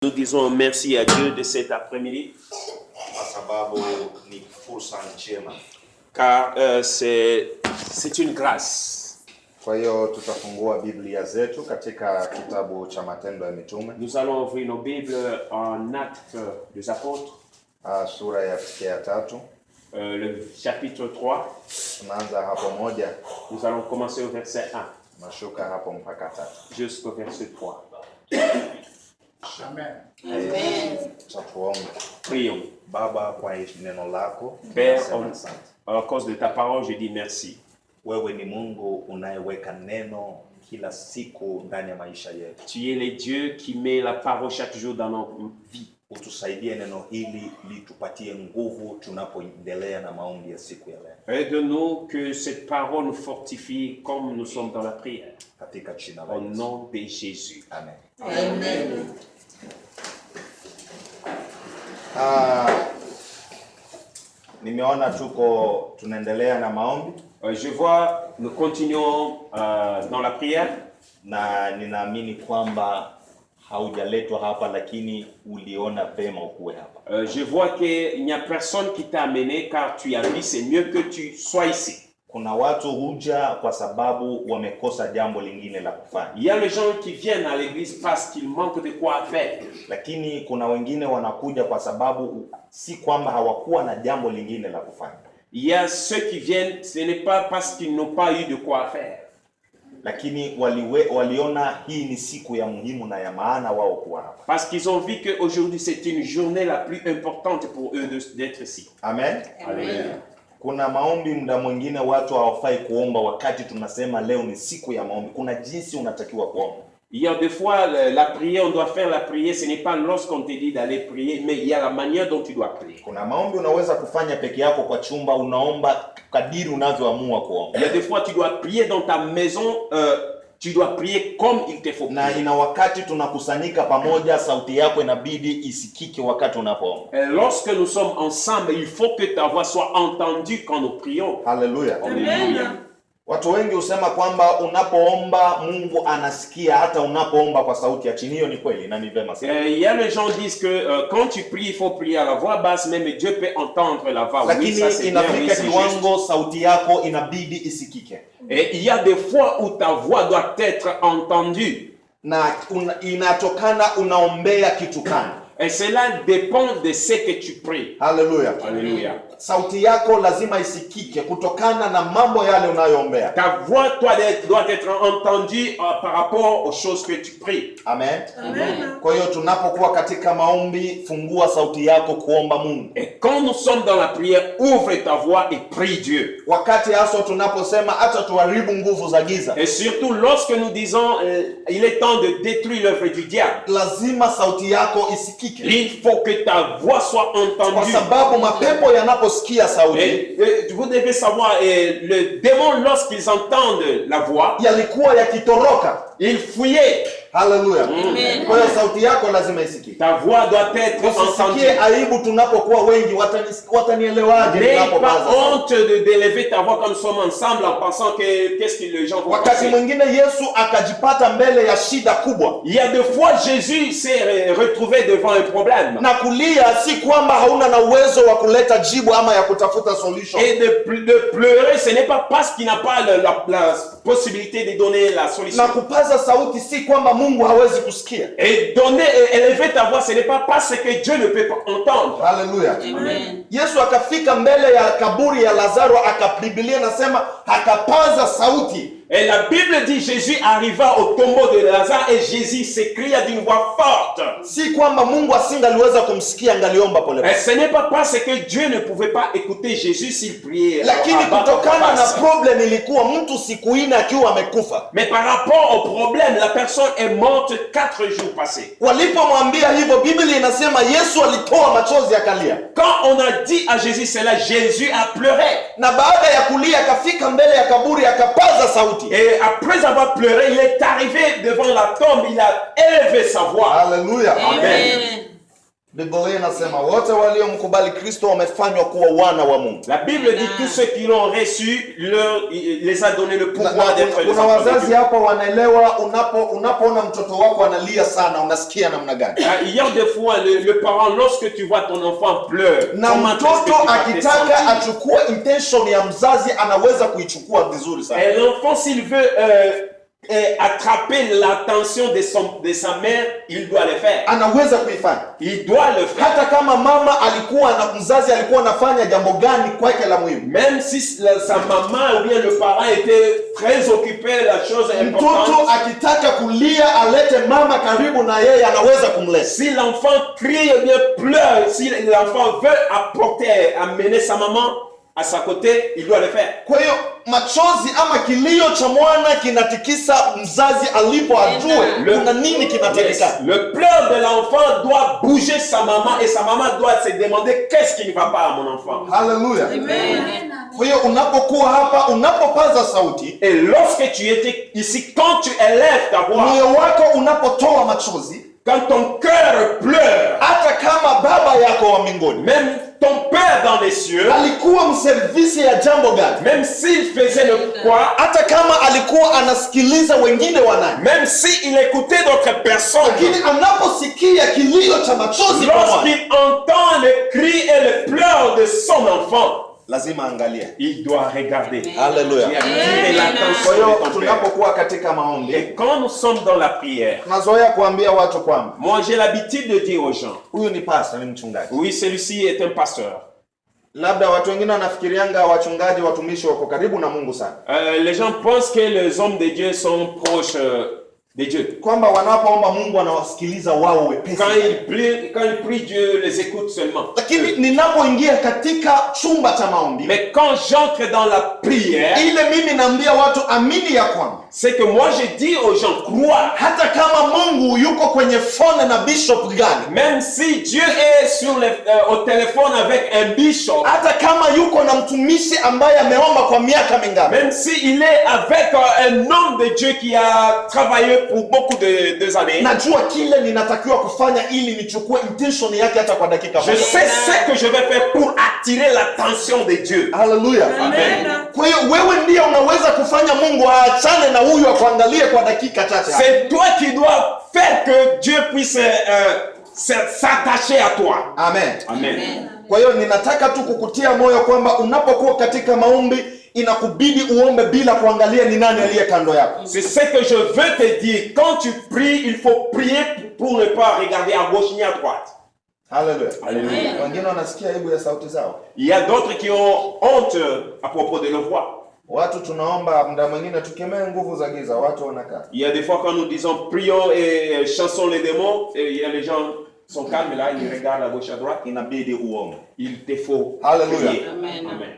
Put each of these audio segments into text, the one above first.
Nous disons merci à Dieu de cet après-midi. Car c'est une grâce. Kwa hiyo tutafungua Biblia zetu katika kitabu cha Matendo ya Mitume. Nous allons ouvrir nos Bibles en Actes des Apôtres. Sura ya 3. Le chapitre 3. Tunaanza hapo moja. Nous allons commencer au verset 1. Nashuka hapo mpaka 3. Jusqu'au verset 3. Amen. Amen. Tuombe. Prions. Baba, kwa neno lako, Père, à cause de ta parole, je dis merci. Wewe ni Mungu unayeweka neno kila siku ndani ya maisha yetu. Tu es le Dieu qui met la parole chaque jour dans nos vies. Utusaidie neno hili litupatie nguvu tunapoendelea na maombi ya siku ya leo. Aide-nous que cette parole nous fortifie comme nous sommes dans la prière. Katika jina la Au Yesu. nom de Jésus. Amen. Amen. Nimeona tunaendelea na maombi. Je vois, nous continuons dans la prière. Na ninaamini kwamba haujaletwa hapa lakini uliona vema ukuwe hapa. Je vois qu'il n'y a personne qui t'a amené car tu as dit c'est mieux que tu sois ici. Kuna watu huja kwa sababu wamekosa jambo lingine la kufanya. Il y a les gens qui viennent à l'église parce qu'ils manquent de quoi faire. Lakini kuna wengine wanakuja kwa sababu si kwamba hawakuwa na jambo lingine la kufanya. Il y a ceux qui viennent, ce n'est pas parce qu'ils n'ont pas eu de quoi faire. Lakini waliona hii ni siku ya muhimu na ya maana wao kuwa hapa. Parce qu'ils ont vu qu'aujourd'hui c'est une journée la plus importante pour eux d'être ici. Amen. Amen. Kuna maombi muda mwingine watu hawafai kuomba wakati tunasema leo ni siku ya maombi. Kuna jinsi unatakiwa kuomba. Il y a des fois la prière, on doit faire la prière, ce n'est pas lorsqu'on te dit d'aller prier, mais il y a la manière dont tu dois prier. Kuna maombi unaweza kufanya peke yako kwa chumba, unaomba kadiri unavyoamua kuomba. Il y a des fois tu dois prier dans ta maison, tu dois prier comme il te faut. Na ina wakati tunakusanyika pamoja, sauti yako inabidi isikike wakati unapoomba. Lorsque nous sommes ensemble, il faut que ta voix soit entendue quand nous prions. Hallelujah. Alléluia. Watu wengi husema kwamba unapoomba Mungu anasikia hata unapoomba kwa sauti ya chini. Hiyo ni kweli na ni vema sana. Il y a les gens disent que quand tu pries, il faut prier à la voix basse, même Dieu peut entendre la voix. Lakini oui, ça c'est bien, oui, inafika c'est kiwango sauti yako inabidi isikike. Et il y a des fois où ta voix doit être entendue. Na inatokana unaombea kitu gani. Et cela dépend de ce que tu pries. Hallelujah. Alléluia. Sauti yako lazima isikike kutokana na mambo yale unayoombea. Ta voix doit être entendue par rapport aux choses que tu pries. Amen. Amen. Kwa hiyo tunapokuwa katika maombi, fungua sauti yako kuomba Mungu. Et quand nous sommes dans la prière, ouvre ta voix et prie Dieu. Wakati hasa tunaposema hata tuharibu nguvu za giza. Et surtout lorsque nous disons il est temps de détruire l'œuvre du diable. Lazima sauti yako isikike. Il faut que ta voix soit entendue. Kwa sababu mapepo yanaposikia sauti, Et vous devez savoir, les démons lorsqu'ils entendent la voix, yalikuwa yakitoroka. ils fuyaient. Hallelujah. Amen. Kwa hiyo sauti yako lazima isikike. Ta voix doit être entendue. Usisikie aibu tunapokuwa wengi, watanielewaje N'aie tunapopaza pas sauti. honte d'élever ta voix quand nous sommes ensemble en pensant que qu'est-ce que les gens vont Wakati penser. mwingine Yesu akajipata mbele ya shida kubwa. Il y a des fois Jésus s'est retrouvé devant un problème. Na kulia si kwamba hauna na uwezo wa kuleta jibu ama ya kutafuta solution. Et de pleurer, ce n'est pas parce qu'il n'a pas la possibilité de donner la solution. Na kupaza sauti si kwamba Mungu hawezi kusikia. Et élever ta voix, ce n'est pas parce que Dieu ne peut pas entendre. Hallelujah. Amen. Yesu akafika mbele ya kaburi ya Lazaro, Biblia nasema akapaza sauti. Et la Bible dit Jésus arriva au tombeau de Lazare et Jésus s'écria d'une voix forte. Si kwamba Mungu asingaliweza kumsikia, angaliomba pole pole. Et ce n'est pas parce que Dieu ne pouvait pas écouter Jésus s'il priait. Lakini kutokana na problem ilikuwa mtu siku ine akiwa amekufa. Mais par rapport au problème, la personne est morte 4 jours passés. Walipomwambia hivyo, Biblia inasema Yesu alitoa machozi akalia. Quand on a dit à Jésus cela, Jésus a pleuré. Na baada ya kulia akafika mbele ya kaburi akapaza sauti. Et après avoir pleuré, il est arrivé devant la tombe, il a élevé sa voix. Hallelujah. Amen. Biblia inasema wote waliomkubali Kristo wamefanywa kuwa wana wa Mungu. La Bible dit tous ceux qui l'ont reçu, il les a donné le pouvoir d'être les enfants de wazazi Dieu. hapa wanaelewa unapoona mtoto wako analia sana unasikia namna gani? Il y a des fois le parent, lorsque tu vois ton enfant pleure, Na mtoto akitaka achukue intention ya mzazi anaweza kuichukua vizuri sana. Et l'enfant, s'il veut attraper l'attention de sa mère, il doit le faire. Anaweza kuifanya. Il doit le faire. Hata kama mama mzazi alikuwa anafanya jambo gani kwake la muhimu. Même si sa maman ou bien le parent était très occupé, la chose importante. Mtoto akitaka kulia alete mama karibu na yeye anaweza kumleta. Si l'enfant crie ou bien pleure, si l'enfant veut amener sa maman à sa côté, il doit le faire. Kwa hiyo machozi ama kilio cha mwana kinatikisa mzazi alipo ajue kuna nini kinatikisa. Le pleur de l'enfant doit bouger sa maman et sa maman doit se demander qu'est-ce qui ne va pas à mon enfant. Hallelujah. Amen. Kwa hiyo unapokuwa hapa, unapopaza sauti, et lorsque tu étais ici, quand tu élèves ta voix, moyo wako unapotoa machozi, quand ton cœur pleure, hata kama baba yako wa mbinguni, même ton père dans les cieux, alikuwa mservisi ya jambo gani, même s'il faisait le quoi, hata kama alikuwa anasikiliza wengine wanani, même s'il écoutait d'autres personnes, lakini anaposikia kilio cha machozi, lorsqu'il entend le cri et le pleur de son enfant, lazima angalia, il doit regarder. Hallelujah. Il attire l'attention Kwa hiyo de ton père. tunapokuwa katika maombi, Et quand nous sommes dans la prière, nazoea kuambia watu kwamba moi j'ai l'habitude de dire aux gens, huyu ni pastor, ni mchungaji. oui, celui-ci est un pasteur. Labda watu wengine wanafikirianga wachungaji, watumishi wako karibu na Mungu sana, Les gens pensent que les hommes de Dieu sont proches de Dieu. kwamba wanapoomba Mungu anawasikiliza wao wepesi. Quand ils prient, Dieu les écoute seulement. Lakini ninapoingia katika chumba cha maombi, Mais quand j'entre dans la prière, ile mimi naambia watu amini ya kwamba c'est que moi je dis aux gens, crois. hata kama Mungu yuko kwenye phone na bishop gani, Même si Dieu est au téléphone avec un bishop, hata kama yuko na mtumishi ambaye ameomba kwa miaka mingapi, même s'il est avec un homme de Dieu qui a travaillé pour beaucoup de années, najua kile ninatakiwa kufanya ili nichukue intention yake hata kwa dakika je moja. sais ce que je vais faire pour attirer l'attention de Dieu. Hallelujah. Amen. Kwa hiyo wewe ndiye unaweza kufanya Mungu aachane na huyu akuangalie kwa dakika chache. C'est toi qui dois faire que Dieu puisse s'attacher à toi. Amen. Amen. Kwa hiyo ninataka tu kukutia moyo kwamba unapokuwa katika maombi inakubidi uombe bila kuangalia ni nani aliye kando yako. C'est ce que je veux te dire. Quand tu pries, il faut prier pour ne pas regarder à gauche ni à droite. Hallelujah. Alléluia. Wengine wanasikia aibu ya sauti zao. Il y a d'autres qui ont honte à propos de leur voix. Watu tunaomba muda mwingine tukemee nguvu za giza, watu wanakaa. Il y a des fois quand nous disons prions et chassons les démons, et il y a les gens sont calmes là, ils regardent à gauche à droite. Inabidi uombe. Il te faut Hallelujah. prier. Amen. Amen.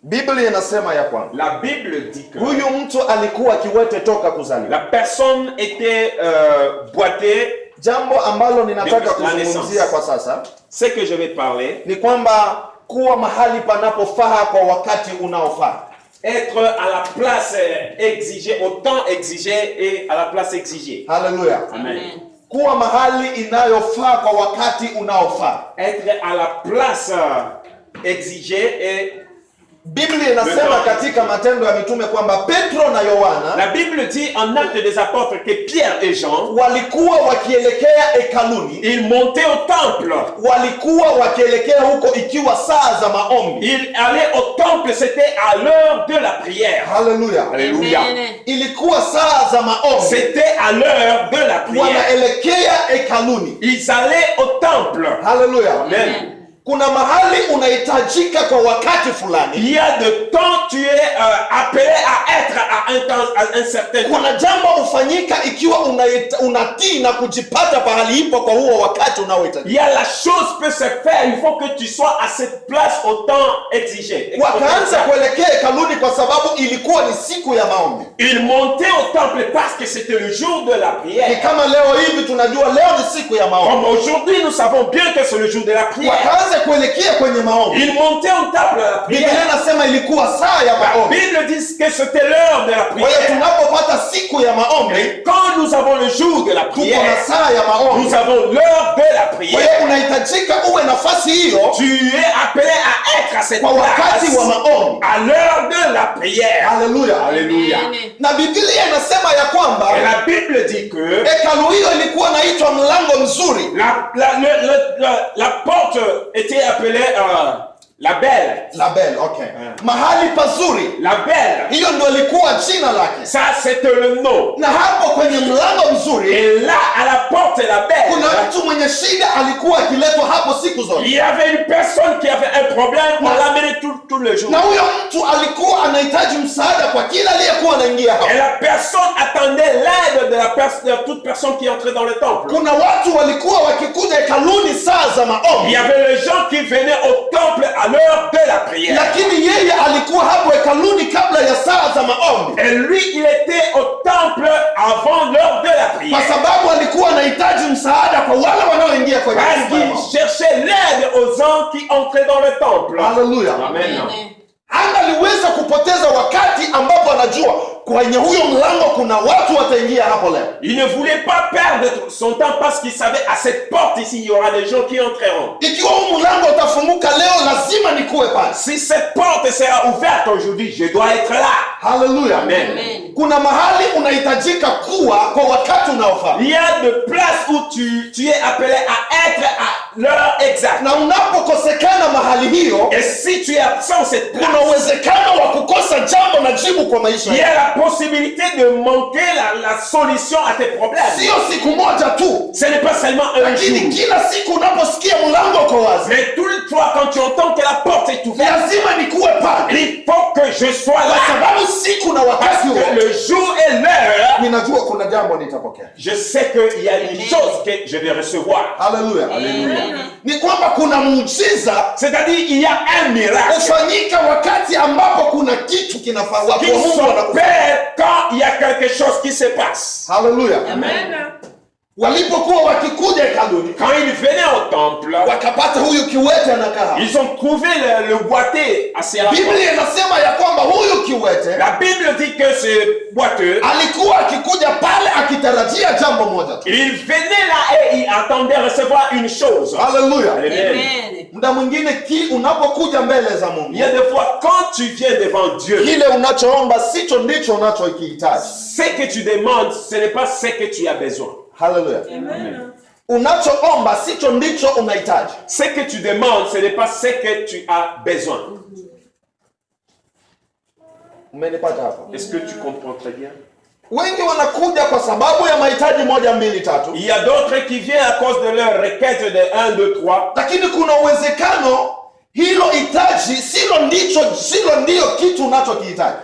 Biblia inasema ya kwamba La Bible dit que huyu mtu alikuwa kiwete toka kuzaliwa. la personne était boitée. Jambo ambalo ninataka La kuzungumzia naissance. kwa sasa Ce que je vais parler, ni kwamba kuwa mahali panapofaa kwa wakati unaofaa. être à la place exigée, au temps exigé et à la place exigée. Hallelujah. Amen. Kuwa mahali inayofaa kwa wakati unaofaa. Être à la place exigée et Biblia inasema katika Matendo ya Mitume kwamba Petro na Yohana la Bible dit en Actes des Apôtres que Pierre et Jean, walikuwa wakielekea hekaluni, ils montaient au temple. walikuwa wakielekea huko ikiwa saa za maombi. Ils allaient au temple, c'était à l'heure de la prière. Hallelujah. Alléluia. Ilikuwa saa za maombi, C'était à l'heure de la prière. wanaelekea hekaluni. Ils allaient au temple. Hallelujah. Amen. Kuna mahali unahitajika kwa wakati fulani. Il y a de temps tu es appelé à être à un certain temps. Kuna jambo ufanyika ikiwa unatii na kujipata pahali ipo kwa huo wakati unaohitajika. Il y a la chose peut se faire, il faut que tu sois à cette place au temps exigé. Wakaanza kuelekea hekaluni kwa sababu ilikuwa ni siku ya maombi. Ils montaient au temple parce que c'était le jour de la Ni prière. kama leo hivi tunajua leo ni siku ya maombi. Comme aujourd'hui nous savons bien que c'est le jour de la prière. Wakaanza aweze kuelekea kwenye maombi. Il montait au temple à la Biblia prière. inasema ilikuwa saa ya La maombi. Bible dit que c'était l'heure de la Kwa hiyo prière. tunapopata siku ya maombi, Et quand nous avons le jour de la tuko na prière, saa ya maombi. nous avons l'heure de la Kwa hiyo prière. unahitajika uwe nafasi hiyo Tu es appelé à être à cette kwa wakati wa place maombi. à l'heure de la prière. Haleluya. Alléluia. Na Biblia inasema ya kwamba Et la Bible dit que hekalu hiyo ilikuwa inaitwa mlango mzuri. la porte était appelée la belle. La Belle, okay. Mahali pazuri. La belle. Hiyo ndio ilikuwa jina lake. Ça, c'était le nom. Na hapo kwenye mlango mzuri Et là, à la porte, la belle, kuna mtu mwenye shida alikuwa akiletwa hapo siku zote. il y avait une personne qui avait un problème, on l'amenait tous les jours. Na huyo mtu alikuwa anahitaji msaada kwa kila aliyekuwa anaingia hapo. Et la personne attendait l'aide de toute personne qui entrait dans le temple. Kuna watu walikuwa wakikuja hekaluni saa za Il maombi. y avait les gens qui venaient au temple à l'heure de la prière. Lakini yeye alikuwa hapo hekaluni kabla ya saa za maombi. Et lui, il était au temple avant l'heure de la Kwa prière. sababu alikuwa anahitaji msaada kwa wale wanaoingia kwenye Parce nyumba ya maombi. qu'il cherchait l'aide aux gens qui entraient dans le temple. Haleluya. Amen. Angaliweza kupoteza wakati ambapo anajua kwenye huyo mlango kuna watu wataingia hapo leo. Il ne voulait pas perdre son temps parce qu'il savait à cette porte ici, il y aura des gens qui entreront. Ikiwa huu mlango utafunguka leo, lazima nikuwe pale. Si cette porte sera ouverte aujourd'hui, je dois être là. Haleluya. Amen. Kuna mahali unahitajika kuwa kwa wakati unaofaa. Il y a de places où tu es appelé à être à l'heure exacte. Na unapokosekana mahali hiyo, Et si tu es absent cette place, kuna uwezekano wa kukosa jambo na jibu kwa maisha il y yako. a la possibilité de manquer la solution à tes problèmes. Sio siku moja tu, Ce n'est pas seulement un lakini jour. kila siku unaposikia mlango uko wazi, Mais tout le temps, quand tu entends que la porte est ouverte, lazima nikuwe pale, il faut que je sois kwa là. sababu siku na Parce wakati huo que le jour et l'heure, ninajua kuna jambo nitapokea. je sais qu'il y a une chose que je vais recevoir. Haleluya. Ni kwamba kuna muujiza C'est-à-dire, il y a un miracle hufanyika wakati ambapo kuna kitu kinafaa watu qui wa Mungu wanakufa. s'opère quand il y a quelque chose qui se passe. Haleluya. Amen. Walipokuwa wakikuja hekaluni, Quand ils venaient au temple, wakapata huyu kiwete anakaa. ils ont trouvé le boiteux assez à la porte. Biblia inasema ya kwamba huyu kiwete La Bible dit que ce boiteux, alikuwa akikuja pale akitarajia jambo moja tu. il venait là et il attendait recevoir une chose. Haleluya. Amen. Muda mwingine unapokuja mbele za Il Mungu, y a des fois, quand tu viens devant Dieu, kile unachoomba sicho ndicho unachokihitaji. ce que tu demandes, ce n'est pas ce que tu as besoin. Haleluya. Unachoomba sicho ndicho unahitaji. Ce que tu demandes, ce n'est pas ce que tu as besoin. Umenipata hapa? Est-ce que tu comprends très bien? Wengi wanakuja kwa sababu ya mahitaji moja mbili tatu, Il y a d'autres qui viennent à cause de leur requête de 1, 2, 3. lakini kuna uwezekano hilo hitaji silo ndio kitu unachokihitaji.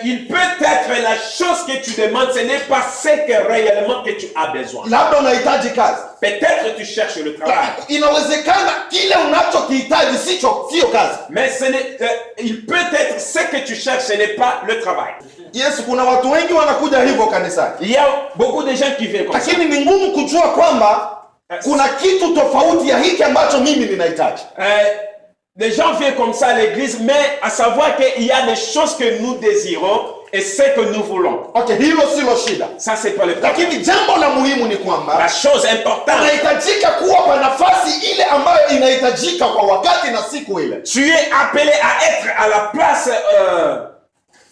Il peut être la chose que tu demandes, ce n'est pas ce que réellement que tu as besoin. Labda unahitaji kazi, Peut-être tu cherches le travail, inawezekana kile unachokihitaji sio kazi. mais il peut être ce que tu cherches, ce n'est pas le travail. Yesu, kuna watu wengi wanakuja hivyo kanisani, Il y a beaucoup de gens qui viennent comme ça. lakini ni ngumu kujua kwamba kuna kitu tofauti ya hiki ambacho mimi ninahitaji. Les gens viennent comme ça à l'église, mais à savoir qu'il y a des choses que nous désirons et ce que nous voulons. Okay, hilo silo shida, Ça, c'est pas le problème. lakini jambo la muhimu ni kwamba La chose importante, unahitajika kuwa kwa nafasi ile ambayo inahitajika kwa wakati na siku ile. tu es appelé à être à la place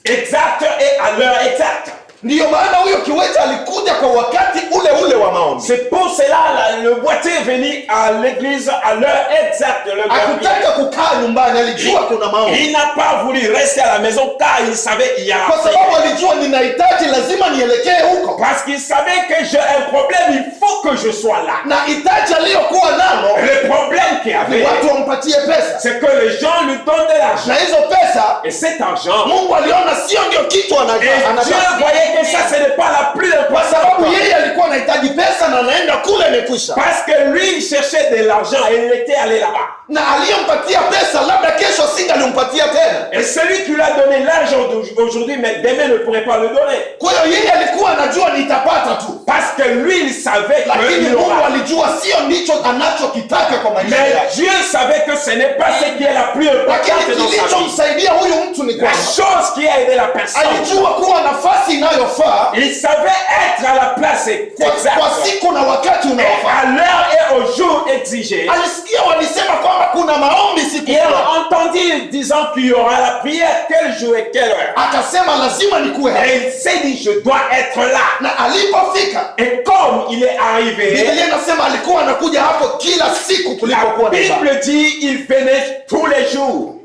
exacte et à l'heure exacte. Ndiyo maana huyo kiwete alikuja kwa wakati ule wa maombi. C'est pour cela le boiteux est venu à l'église à l'heure exacte. Hakutaka kukaa nyumbani, alijua kuna maombi. Il n'a pas voulu rester à la maison car il savait qu'il y a Kwa sababu alijua ninahitaji, lazima nielekee huko. parce qu'il savait que j'ai un problème, il faut que je sois là. Na hitaji aliyokuwa nalo Le problème qu'il ni avait, watu wampatie pesa. c'est que les gens lui donnent de l'argent. Na hizo pesa Et cet argent, Mungu aliona sio ndio kitu et Dieu voyait que ça, ce n'est pas la plus kwa sababu importante. yeye alikuwa anahitaji pesa na anaenda kule imekwisha. Parce que lui, il cherchait de l'argent et il était allé là-bas. Na aliyempatia pesa labda kesho singalimpatia tena. Et celui qui lui a donné l'argent aujourd'hui, mais demain ne pourrait pas le donner. Kwa hiyo yeye alikuwa anajua nitapata tu. Parce que lui, il savait Lakini qu'il Mungu aura. alijua sio ndicho anachokitaka kwa maisha Mais Dieu savait que ce n'est pas ce qui est la plus importante lakini dans sa vie. kilichomsaidia huyu mtu ni La kwamba chose qui a aidé la personne, alijua kuwa nafasi inayofaa il savait être à la place kwa exacte, siku na wakati et unaofaa. à l'heure et au jour exigé. Alisikia walisema kwamba kuna maombi siku Il fulani, a entendu disant qu'il y aura la prière, quel jour et quelle heure. akasema lazima nikuwe hapa. Et il s'est dit, je dois être là. Na alipofika, Et comme il est arrivé, Biblia inasema alikuwa anakuja hapo kila siku la kulipokuwa na ibada. Bible dit il venait tous les jours.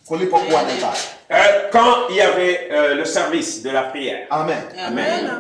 Kulipokuwa na ibada. Quand il y avait le service de la prière. Amen. Amen.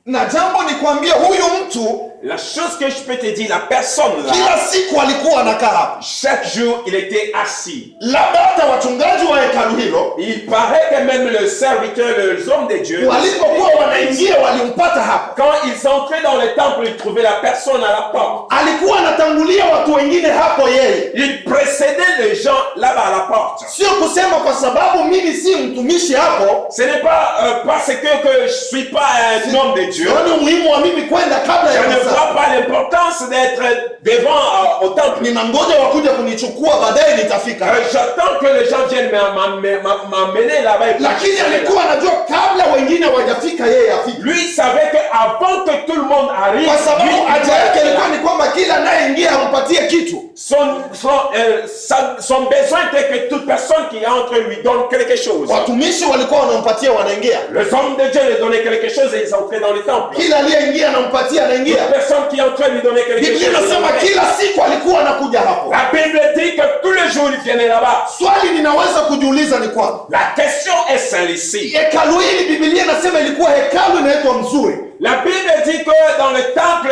Na jambo ni kuambia huyu mtu La chose que je peux te dire, la personne là, kila siku alikuwa anakaa hapo. chaque jour, il était assis. Labda hata wachungaji wa hekalu hilo Il paraît que même le serviteur, les hommes de Dieu, walipokuwa wanaingia walimpata hapo. quand ils entraient dans le temple, ils trouvaient la personne à la porte. Alikuwa anatangulia watu wengine hapo yeye. Il précédait les gens là-bas à la porte. Sio kusema kwa sababu mimi si mtumishi hapo, Ce n'est pas parce que je suis pas un homme de Dieu. sioni umuhimu wa mimi kwenda kabla Je ya ne masaa. vois pas l'importance d'être devant au temple. Ninangoja wakuja kunichukua baadaye nitafika. J'attends que les gens viennent m'emmener là-bas. Lakini alikuwa anajua kabla wengine hawajafika yeye afike. Lui savait que avant que tout le monde arrive, Kwa sababu lui, il haja yake était là. ilikuwa ni kwamba kila anayeingia ampatie kitu. Son besoin était que toute personne qui entre lui donne quelque chose. Watumishi walikuwa wanampatia wanaingia. Les hommes de Dieu lui donnaient quelque chose et ils entraient dans le temple. Kila aliyeingia anampatia anaingia. Toute personne qui entrait lui donnait quelque Biblia chose. inasema kila siku alikuwa anakuja hapo. La Bible dit que tous les jours il venait là-bas. Swali ninaweza kujiuliza ni kwamba La question est celle-ci. hekalu hili Biblia inasema ilikuwa hekalu inaitwa Mzuri. La Bible dit que dans le temple,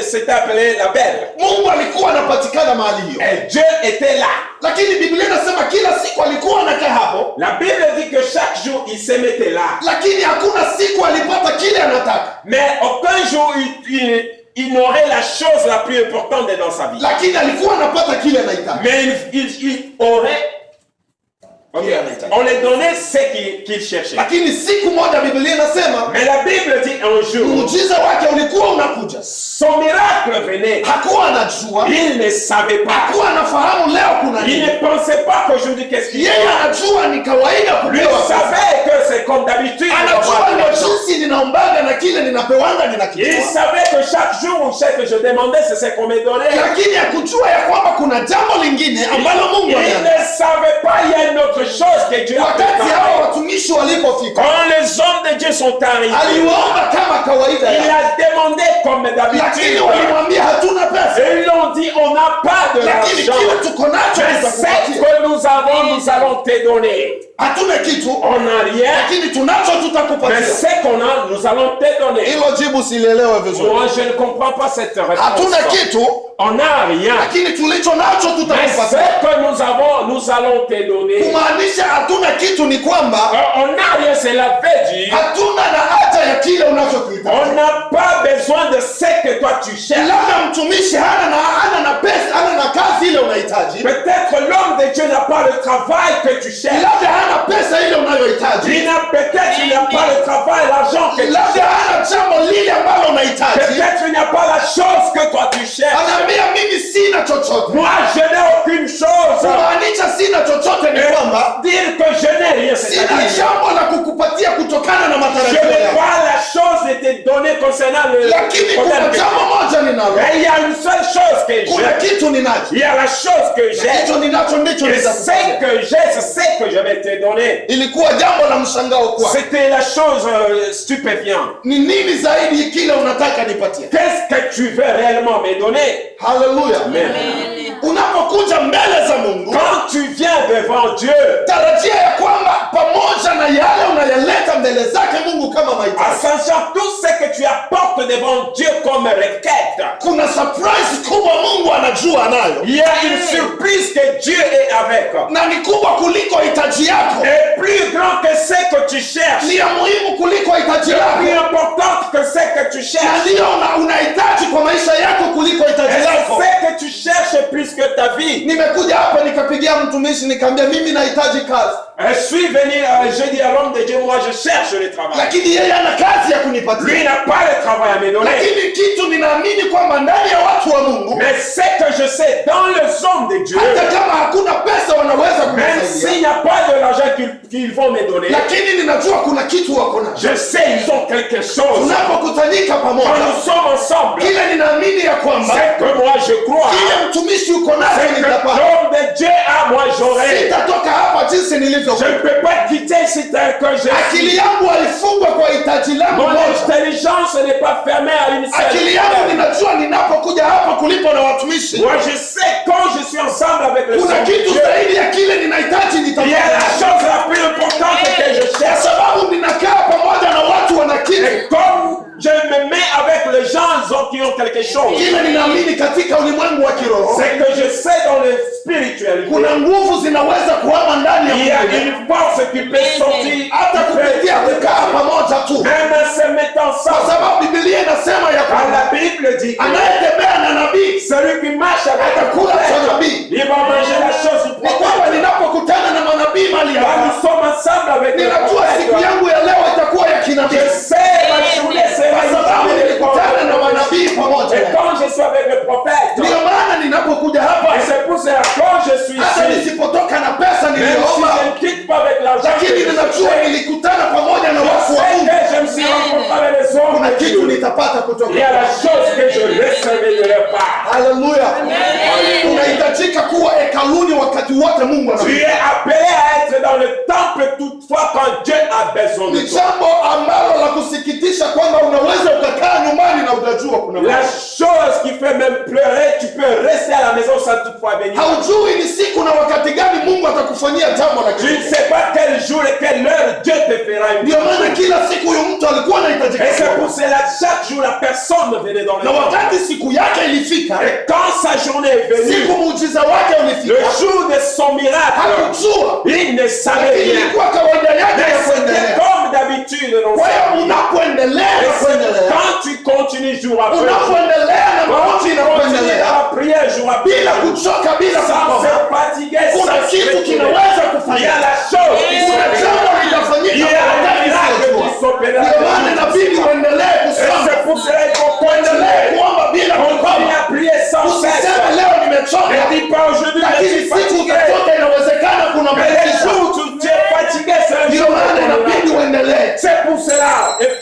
c'était appelé la Belle. Mungu alikuwa anapatikana mahali hiyo. Et Dieu était là. Lakini Biblia inasema kila siku alikuwa anakaa hapo, La Bible dit que chaque jour il se mettait là. lakini hakuna siku alipata kile anataka. Mais aucun jour il n'aurait la chose la plus importante dans sa vie. Lakini alikuwa anapata kile anahitaji. Mais il aurait. Ok, on lui donnait ce qu'il cherchait. Lakini siku moja Biblia inasema Mais la Bible dit un jour, muujiza wake ulikuwa unakuja. son miracle venait. Hakuwa anajua, Il ne savait pas. hakuwa anafahamu leo kuna Il nini. ne pensait pas qu'aujourd'hui qu'est-ce qu'il y Yeye a. anajua ni kawaida Lui kupewa pesa. savait que c'est comme d'habitude. Anajua ndio jinsi ninaombaga na kile ninapewanga Il ninakitoa. savait que chaque jour où que je demandais, c'est ce qu'on me donnait. Lakini hakujua ya kwamba kuna jambo lingine ambalo Mungu Il aliandaa. ne savait pas, il y a une autre chose que Dieu a Wakati hao préparée. watumishi walipofika, Quand les hommes de Dieu sont arrivés, aliwaomba kama kawaida il yao. a demandé comme Lakini d'habitude. walimwambia hatuna pesa, Et ils ont dit, on n'a pas de lakini kile l'argent. tuko nacho Mais ce tutakupatia. que nous avons, nous allons te donner. Hatuna kitu, On n'a rien, lakini tunacho mais tutakupatia. ce qu'on a, nous allons te donner. Hilo jibu silielewe vizuri. Moi, je ne comprends pas cette Hatuna réponse. kitu, On n'a rien. lakini tulicho nacho Mais ce tutakupatia. que nous avons, nous allons te donner. Kumaanisha hatuna kitu ni kwamba On n'a rien, cela veut dire hatuna na haja ya kile on unachokihitaji. n'a pas besoin de ce que toi tu cherches. Labda mtumishi hana na pesa, hana na kazi ile unahitaji. Peut-être l'homme de Dieu n'a pas le travail que tu cherches. Labda hana pesa ile unayohitaji. Peut-être il n'a pas le travail, l'argent que tu Labda cherches. hana jambo lile ambalo unahitaji. Peut-être il n'y a pas la chose que toi tu cherches. Anaambia mimi sina chochote. Moi, je n'ai aucune chose. Kumaanisha sina chochote ni kwamba Dire que je n'ai rien, sina c'est-à-dire jambo la kukupatia kutokana na je matarajio n'ai yako. pas la chose de te donner concernant le Lakini kuna problème que jambo moja ninalo. mais il y a une seule chose que Kuna j'ai. kitu ninacho. Il y a la chose que j'ai. Hicho ninacho ndicho Et ce nitakupatia. que j'ai, c'est ce que je vais te donner. Ilikuwa jambo la mshangao kwa. C'était la chose stupéfiante. Ni nini zaidi kile unataka nipatie? Qu'est-ce que tu veux réellement me donner? Haleluya. Amen. Unapokuja mbele za Mungu, Quand tu viens devant Dieu, tarajia ya kwamba pamoja na yale unayaleta mbele zake Mungu kama en mahitaji, sachant tout ce que tu apportes devant Dieu comme requête, kuna surprise kubwa Mungu anajua anayo, il y a une surprise que Dieu est avec. na ni kubwa kuliko hitaji yako, Et plus grand que ce que tu cherches, ni ya muhimu kuliko hitaji plus lako, importante que ce que tu na cherches. ndiyo unahitaji kwa maisha yako kuliko hitaji Et lako. ce que tu cherches plus que ta vie. Nimekuja hapa nikapigia mtumishi nikamwambia mimi nahitaji kazi. Je suis venu, j'ai dit à l'homme de Dieu, moi je cherche le travail. lakini yeye ana kazi ya kunipatia. Lui n'a pas le travail à me donner. Lakini kitu ninaamini kwamba ndani ya watu wa Mungu, Mais ce que je sais, dans les hommes de Dieu, hata kama hakuna pesa wanaweza même s'il kunisaidia, n'y a pas de l'argent qu'ils vont me donner, lakini ninajua kuna kitu wako nacho. je sais ils ont quelque chose. Tunapokutanika Quand pamoja, nous sommes ensemble, kile ninaamini ya kwamba c'est que moi je crois, kile mtumishi uko nacho c'est que nitapata. l'homme de Dieu a, moi j'aurai. Sitatoka hapa jinsi nilivyo. Je ne peux pas quitter ici tel que je Akili suis. yangu alifungwa kwa hitaji langu Mon moja. intelligence n'est pas fermée à une seule. Akili yangu ninajua ninapokuja hapa kulipo na watumishi, Moi je sais quand je suis ensemble avec le kuna Seigneur, kitu zaidi ya kile ninahitaji il y a la nitapata, chose la plus importante que je kwa cherche. sababu ninakaa pamoja na watu wana kitu. Et comme je me mets avec les gens qui ont quelque chose, Kile ninaamini katika ulimwengu wa kiroho, c'est que je sais dans le spiritualité, kuna nguvu zinaweza kuhama ndani ya il y a mwili, une force qui peut sortir hata kupitia kukaa pamoja tu, même en se mettant kwa ensemble. sababu Biblia inasema ya Quand kwamba la Bible dit que anayetembea na nabii celui qui marche avec le atakula cha prophète, nabii. il va manger la chose du Ni kwamba prophète. ninapokutana na manabii mali Quand hapa, nous sommes ensemble avec le ninajua siku prophète, yangu ya leo itakuwa ya kinabii, je sais ma journée sera kwa sababu nilikutana na manabii pamoja. et quand je suis avec le prophète, Ndio maana ninapokuja et hapa, c'est pour cela quand je suis hata ici, nisipotoka na pesa même si niliyoomba, je ne quitte pas avec l'argent, lakini ninajua nilikutana pamoja na je watu wa sais Mungu. que je me suis rencontré avec les hommes Kuna de kitu Dieu. nitapata kutoka Il y a la kwao. chose que je recevais de leur part. Haleluya! Unahitajika kuwa hekaluni wakati wote Mungu Tu anapita. es appelé à être dans le temple toutefois quand Dieu a besoin de Ni toi. jambo ambalo la kusikitisha kwamba unaweza ukakaa nyumbani na utajua kuna La Mungu. chose qui fait même pleurer, tu peux rester à la maison sans toutefois venir. Haujui ni siku na wakati gani Mungu atakufanyia jambo la Tu ne kitu. sais pas quel jour et quelle heure Dieu te fera une Ndio maana chose. kila siku huyo mtu alikuwa anahitajika Et c'est pour kuomba. cela chaque jour la personne venait dans le Na temple. wakati siku yake ilifika, Et quand sa journée est siku venue, muujiza wake le ulifika, jour de son miracle, hakujua, il ne savait lakini rien. ilikuwa kawaida yake Mais ya c'était kuendelea. comme d'habitude dans Kwa sa hiyo vie. unapoendelea Et na c'est kuendelea, quand tu continues jour après jour, unapoendelea na quand maombi tu na continues kuendelea, à prier jour après bila jour, kuchoka, bila sans kukoma, se fatiguer, kuna sans se kitu fatiguer, kinaweza il y a kufanyika. la chose qui Kuna jambo s'opère. litafanyika Il y a kwa un wakati miracle usiojua. qui s'opérera. Ndio maana inabidi uendelee Et kusoma, c'est pour cela qu'il faut uendelee continuer. kuomba bila Continue kukoma. à prier sans cesse. Usiseme leo Ne nimechoka, dis pas aujourd'hui, je lakini suis siku fatigué. utatoka, inawezekana kuna Mais les maisha. jours où tu es fatigué, c'est un Ndio jour maana de ton inabidi miracle. uendelee. C'est pour cela,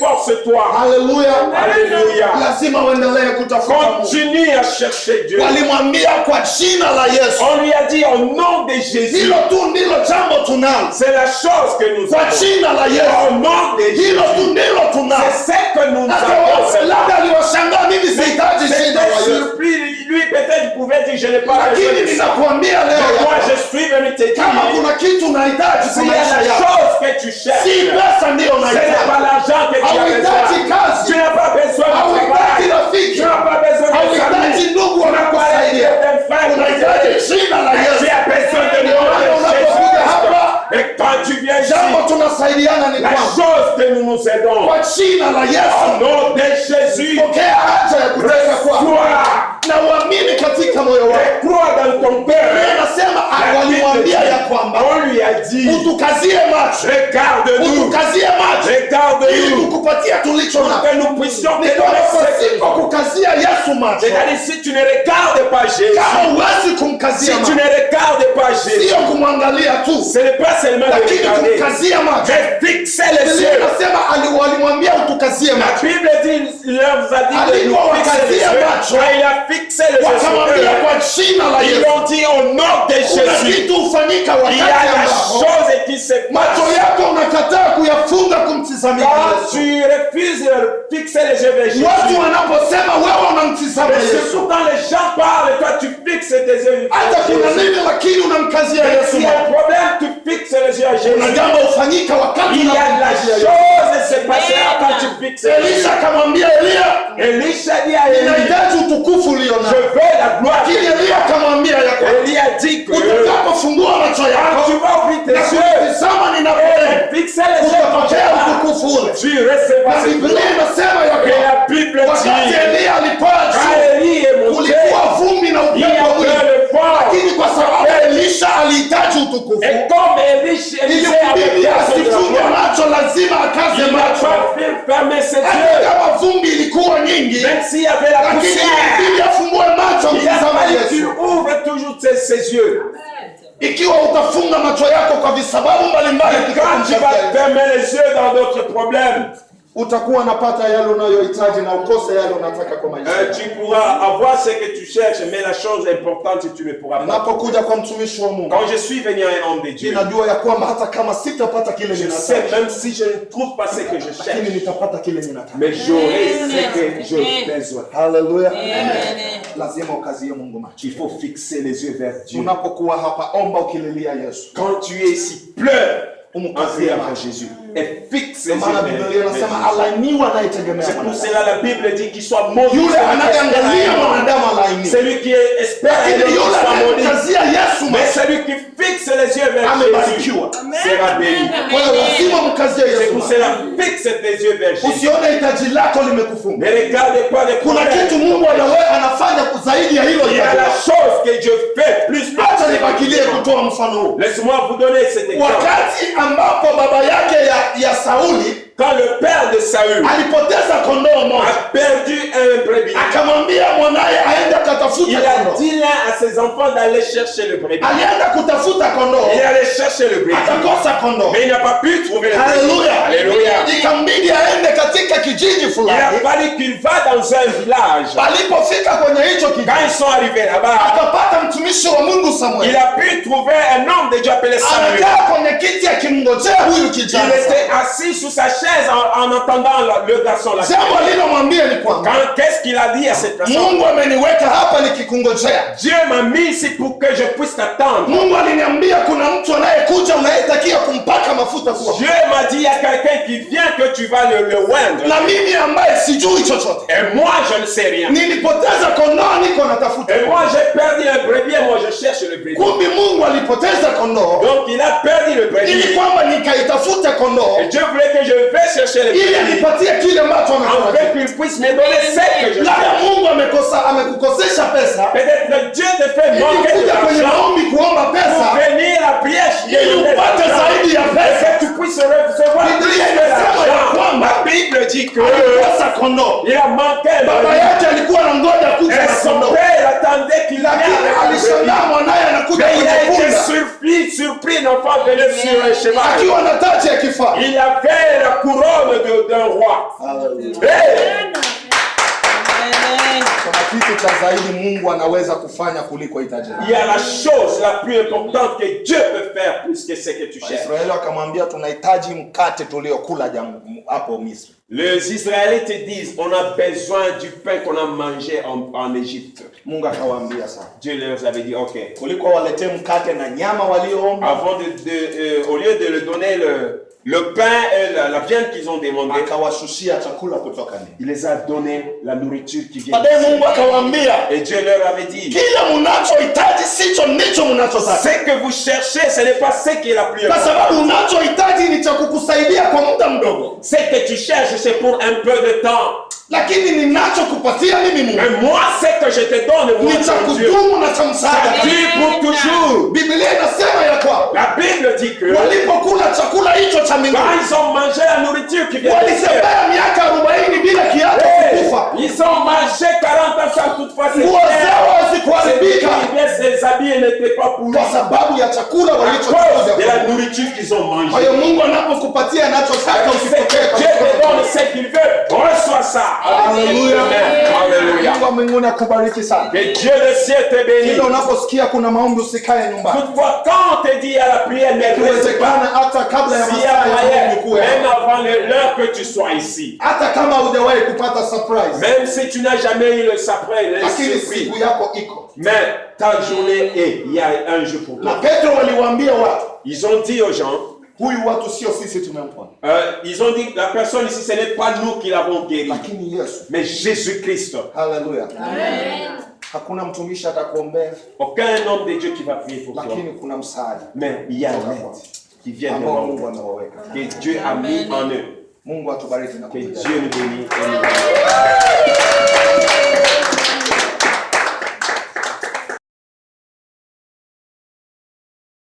efforce-toi. Haleluya, Alléluia. lazima uendelee kutafuta Mungu. Continue à chercher Dieu. Walimwambia kwa jina la Yesu. On lui a dit au nom de Jésus. Hilo tu ndilo jambo tunalo, C'est la chose que nous kwa avons. jina la Yesu. Au nom de Jésus. Hilo tu ndilo tunalo. C'est ce que nous Hata avons. wao labda aliwashangaa, mimi sihitaji shida wa C'était Yesu, surpris. Lui peut-être il pouvait dire je n'ai pas besoin lakini de ça. ninakuambia leo Mais ya moi kwamba je suis venu te kama dire. kuna kitu unahitaji kwa S'il y a maisha la yako, chose que tu cherches, si pesa ndiyo ce n'est unahitaji, pas l'argent que tu as hauhitaji besoin. Tu kazi, n'as pas besoin de hauhitaji travail. rafiki, Tu n'as pas besoin de hauhitaji famille. ndugu Tu n'as pas wanakusaidia, besoin d'un frère. unahitaji jina la Tu Yesu. as besoin de Ndio maana nom de unapokuja hapa, Jésus. Et quand tu viens ici, jambo tunasaidiana ni la kwamba chose que nous nous aidons, kwa jina la au Yesu nom de Jésus, pokea haja ya kuteka kwako crois na uamini katika moyo wako. et crois dans ton cœur. Biblia inasema La Bible walimwambia dit, ya kwamba on lui a dit, utukazie macho, regarde-nous, utukazie macho ili regarde-nous, tukupatia tulicho pour nacho. que nous puissions te Ni kwamba donner ce que pasipo kukazia Yesu macho, C'est-à-dire, si tu ne regardes pas Jésus, kama huwezi si kumkazia tu macho, ne regardes pas Jésus, sio kumwangalia tu, ce n'est pas seulement de lakini regarder, kumkazia macho. mais fixer les Biblia yeux. inasema walimwambia utukazie La macho, Bible dit, il leur a dit de nous fixer les yeux. Quand il a fixé les yeux sur wakamwambia eux, kwa jina la ils Yesu, ont dit au nom de kuna Jésus, kitu hufanyika il y a wakati la ambapo chose qui se macho passe. yako unakataa kuyafunga kumtizamia Quand Yesu. tu refuses de fixer les yeux vers Jésus, Watu wanaposema wewe unamtizama mais Yesu, surtout quand les gens parlent, toi tu fixes tes yeux vers hata kuna Jésus. nini, lakini unamkazia Mais Yesu s'il y a macho. un problème, tu fixes les yeux à Kuna Jésus. jambo hufanyika wakati Il y a la unamkazia Yesu. chose se passera quand tu fixes les yeux. Elisha akamwambia Elia, Elisha dit à Élie, ninahitaji utukufu ulio je nao. veux la gloire. Lakini Elia akamwambia ya kwamba Élie a dit que utakapofungua macho quand yako tu vas ouvrir na tes yeux kutizama ninapoenda, et fixer les yeux utapokea vers utukufu ule. tu recevras Na cette Biblia gloire. inasema ya Et kwamba la Bible wakati dit, Elia alipaa quand juu, Élie est monté, kulikuwa vumbi na il y upepo avait mwingi, le vent. lakini kwa sababu Elisha alihitaji utukufu, Et comme Élie Élisée avait Ilibidi besoin de la asifunge gloire. macho, lazima akaze Il n'a macho. pas fermé ses Hata yeux. kama vumbi ilikuwa nyingi, Même s'il y avait la lakini poussière, ilibidi afungue macho il a mtizame fallu qu'il Yesu. ouvre toujours ses yeux. Ikiwa utafunga macho yako kwa visababu mbalimbali, Quand tu vas fermer les yeux dans d'autres problèmes, utakuwa unapata yale unayohitaji na ukose yale unataka kwa maisha. tu pourras avoir ce que tu cherches, mais la chose importante, tu ne pourras pas. Napokuja kwa mtumishi wa Mungu, Quand je suis venu à un homme de Dieu, ninajua ya kwamba hata kama sitapata kile je sais, ninataka, même si je ne trouve pas ce que je lakini cherche, nitapata kile ninataka. mais j'aurai ce que j'ai besoin. Haleluya. Lazima ukazie Mungu macho. Il faut fixer les yeux vers Dieu. Unapokuwa hapa, omba ukililia Yesu. Quand tu es ici, pleure en Umkazie priant vers macho. Jésus et fixe les yeux Maana vers Biblia inasema Jésus. alainiwa anayetegemea C'est pour mwanadamu. cela la Bible dit qu'il soit maudit Yule celui qui anayeangalia espère à mwanadamu alainiwa. celui qui espère à Lakini Dieu yule soit maudit. anayemkazia Yesu Mais macho celui qui fixe les yeux vers Jésus amebarikiwa. sera béni. Kwa hiyo lazima mkazie C'est Yesu pour macho. cela fixe tes yeux vers Jésus. Usione hitaji lako limekufunga. Ne regarde pas les Kuna kitu Mungu anafanya zaidi ya hilo Il y a hitaji la lako. chose que Dieu fait plus que Acha ce nibakilie que tu kutoa mfano huu. Laisse-moi vous donner cet exemple. Wakati ambapo baba yake ya Sauli Quand le père de Saül alipoteza kondoo moja, a perdu un brebis, akamwambia mwanaye aende akatafute il a kondoo. dit l'un à ses enfants d'aller chercher le brebis. Alienda kutafuta kondoo, Il allait chercher le brebis, akakosa kondoo. mais il n'a pas pu trouver le brebis. Haleluya. Alléluia. Ikambidi aende katika kijiji Il a fulani. fallu qu'il va dans un village. Alipofika kwenye hicho kijiji, Quand ils sont arrivés là-bas, akapata mtumishi wa Mungu il Samueli a pu trouver un homme de Dieu appelé Samuel. amekaa kwenye kiti akimngojea huyu Il kijana. était assis sous sa chaise en entendant le garçon là. Jambo alilomwambia ni kwamba Qu'est-ce qu'il a dit à cette personne? Mungu ameniweka hapa nikikungojea. Dieu m'a mis ici pour que je puisse t'attendre. Mungu aliniambia kuna mtu anayekuja unayetakia kumpaka mafuta kuwa. Dieu m'a dit il y a quelqu'un qui vient que tu vas le oindre. Na mimi ambaye sijui chochote, Et moi je ne sais rien. nilipoteza kondoo, niko natafuta. Et moi j'ai perdu un brebis et moi je cherche le brebis. Kumbe Mungu alipoteza kondoo Donc il a perdu le ili brebis. kwamba nikaitafute kondoo Et Dieu voulait que je vais chercher le ili brebis. anipatie kile ambacho Afin anataka. qu'il puisse me donner ce que je Labda cherche. Mungu amekukosesha pesa Peut-être que Dieu te fait ili manquer de kuja kwenye l'argent maombi kuomba pour pesa venir à prière ili upate zaidi ya et pesa. que tu puisses recevoir plus Biblia de inasema ya l'argent. kwamba La Bible dit que alikosa kondoo. il a manqué un Baba brebis. yake alikuwa anangoja kuja Et na son kondoo, père attendait qu'il vienne lakini avec le brebis. alishangaa mwanaye anakuja Mais il a kwenye été punda surpris l'enfant venu sur un cheval. akiwa na taji ya kifaa. Il avait la couronne d'un roi. Hey! Kuna kitu cha zaidi Mungu anaweza kufanya kuliko hitaji lako. Il y a la chose la plus importante que Dieu peut faire plus que ce que tu cherches. Waisraeli wakamwambia tunahitaji mkate tuliokula hapo Misri. Les Israélites te disent, on a besoin du pain qu'on a mangé en Égypte. Mungu akawaambia sawa. Dieu leur avait dit, ok. Kuliko waletee mkate na nyama walioomba, Avant au lieu de leur donner le pain et la viande qu'ils ont demandé, akawashushia chakula kutoka nje. il les a donné la nourriture qui vient. Baadaye Mungu akawaambia Et Dieu leur avait dit, kila mnachohitaji sicho ndicho mnachotaka, ce que vous cherchez, ce n'est pas ce qui est la plus kwa importante. sababu unachohitaji ni cha kukusaidia kwa muda mdogo, Ce que tu cherches, c'est pour un peu de temps. lakini ninachokupatia mimi Mungu Mais moi, ce que je te donne, moi, ni cha mon Dieu, kudumu na cha msaada. ça dure pour toujours. Biblia inasema ya kwamba La Bible dit que walipokula chakula hicho cha quand mbinguni ils ont mangé la nourriture qui vient du ciel, walitembea miaka 40 bila kiatu kukufa, ils ont mangé 40 ans sans toutefois se nguo zao hazikuharibika ses habits n'étaient pas pourris kwa sababu ya chakula à cause de walichokula. la nourriture qu'ils ont Kwa mangée. hiyo Mungu anapokupatia anachotaka C'est usipokee que kwa Dieu te sababu. donne ce qu'il veut, reçois ça. Haleluya. Alléluia. Mungu wa mbinguni akubariki sana. Que Dieu le ciel te bénisse. Kila unaposikia kuna maombi usikae nyumbani. Toutefois, quand on te dit à la prière, ne reste pas. Ikiwezekana hata kabla ya S'il y a masaa ya moyen, maombi kuwe même hapa. avant l'heure que tu sois ici, Hata kama hujawahi kupata surprise, même si tu n'as jamais eu le surprise, lakini siku yako iko. mais ta journée est, il y a un jour pour Na toi. Petro waliwaambia watu, Ils ont dit aux gens, huyu watu sio sisi tumempona, ils ont dit, la personne ici, ce n'est pas nous qui l'avons guéri, lakini Yesu. mais Jésus-Christ. Haleluya. Hakuna mtumishi atakuombea, Aucun homme de Dieu qui va prier pour toi, lakini kuna msaada mais il y a l'aide qui vient de ambao Mungu moi, amewaweka. que Dieu a mis en eux. Mungu atubariki na Que kutujalia. Dieu nous bénisse et nous bénisse.